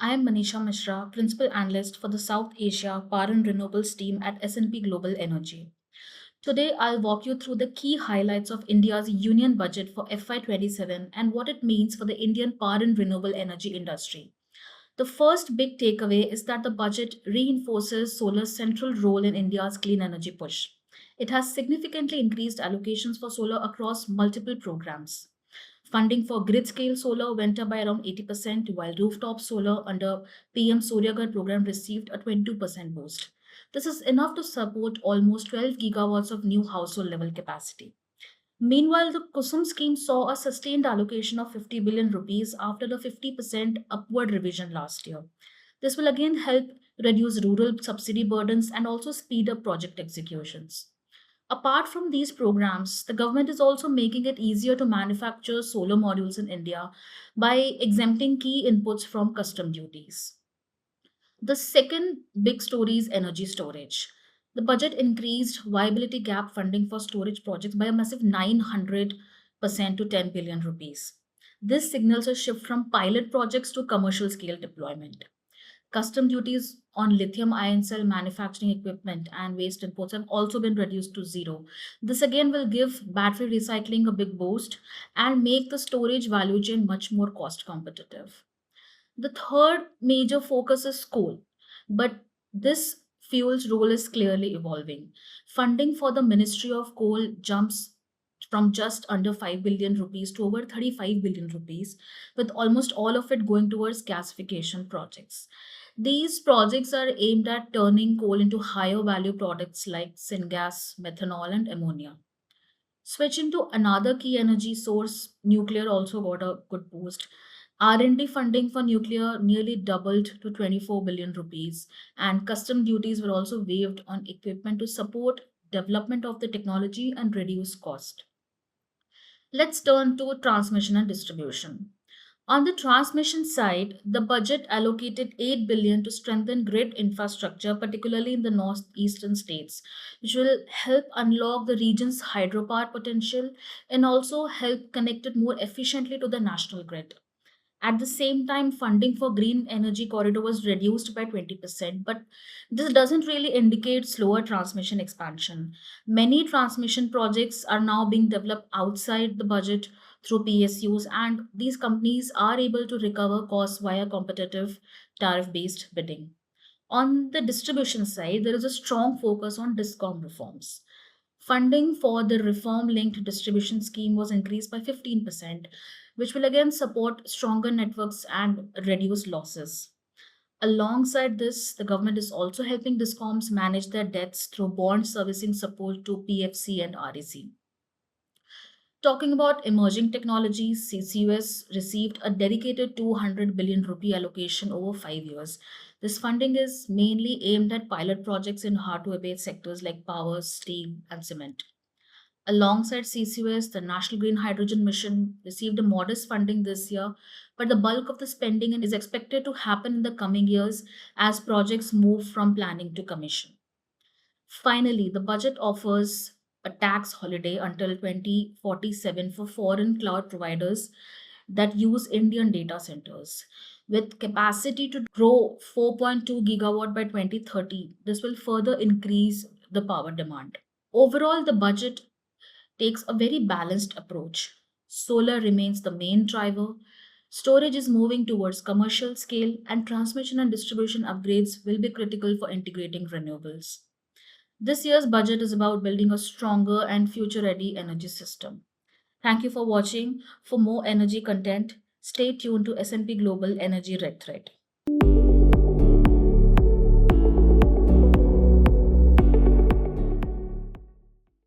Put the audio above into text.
I am Manisha Mishra, Principal Analyst for the South Asia Power and Renewables team at S&P Global Energy. Today, I'll walk you through the key highlights of India's union budget for FY27 and what it means for the Indian power and renewable energy industry. The first big takeaway is that the budget reinforces solar's central role in India's clean energy push. It has significantly increased allocations for solar across multiple programs. Funding for grid scale solar went up by around 80%, while rooftop solar under PM Surya Ghar program received a 22% boost. This is enough to support almost 12 gigawatts of new household level capacity. Meanwhile, the Kusum scheme saw a sustained allocation of 50 billion rupees after the 50% upward revision last year. This will again help reduce rural subsidy burdens and also speed up project executions. Apart from these programs, the government is also making it easier to manufacture solar modules in India by exempting key inputs from custom duties. The second big story is energy storage. The budget increased viability gap funding for storage projects by a massive 900% to 10 billion rupees. This signals a shift from pilot projects to commercial scale deployment. Custom duties on lithium ion cell manufacturing equipment and waste imports have also been reduced to zero. This again will give battery recycling a big boost and make the storage value chain much more cost competitive. The third major focus is coal, but this fuel's role is clearly evolving. Funding for the Ministry of Coal jumps from just under 5 billion rupees to over 35 billion rupees, with almost all of it going towards gasification projects. These projects are aimed at turning coal into higher value products like syngas, methanol, and ammonia. Switching to another key energy source, nuclear also got a good boost. R&D funding for nuclear nearly doubled to 24 billion rupees, and custom duties were also waived on equipment to support development of the technology and reduce cost. Let's turn to transmission and distribution. On the transmission side, the budget allocated 8 billion to strengthen grid infrastructure, particularly in the northeastern states, which will help unlock the region's hydropower potential and also help connect it more efficiently to the national grid. At the same time, funding for green energy corridor was reduced by 20%, but this doesn't really indicate slower transmission expansion. Many transmission projects are now being developed outside the budget through PSUs, and these companies are able to recover costs via competitive tariff based bidding. On the distribution side, there is a strong focus on discom reforms. Funding for the reform linked distribution scheme was increased by 15%, which will again support stronger networks and reduce losses. Alongside this, the government is also helping discoms manage their debts through bond servicing support to PFC and REC. Talking about emerging technologies, CCUS received a dedicated 200 billion rupee allocation over 5 years. This funding is mainly aimed at pilot projects in hard to abate sectors like power, steel, and cement. Alongside CCUS, the National Green Hydrogen Mission received a modest funding this year, but the bulk of the spending is expected to happen in the coming years as projects move from planning to commission. Finally, the budget offers a tax holiday until 2047 for foreign cloud providers that use Indian data centers. With capacity to grow 4.2 gigawatt by 2030, this will further increase the power demand. Overall, the budget takes a very balanced approach. Solar remains the main driver, storage is moving towards commercial scale, and transmission and distribution upgrades will be critical for integrating renewables. This year's budget is about building a stronger and future ready energy system. Thank you for watching. For more energy content, stay tuned to S&P Global Energy Red Thread.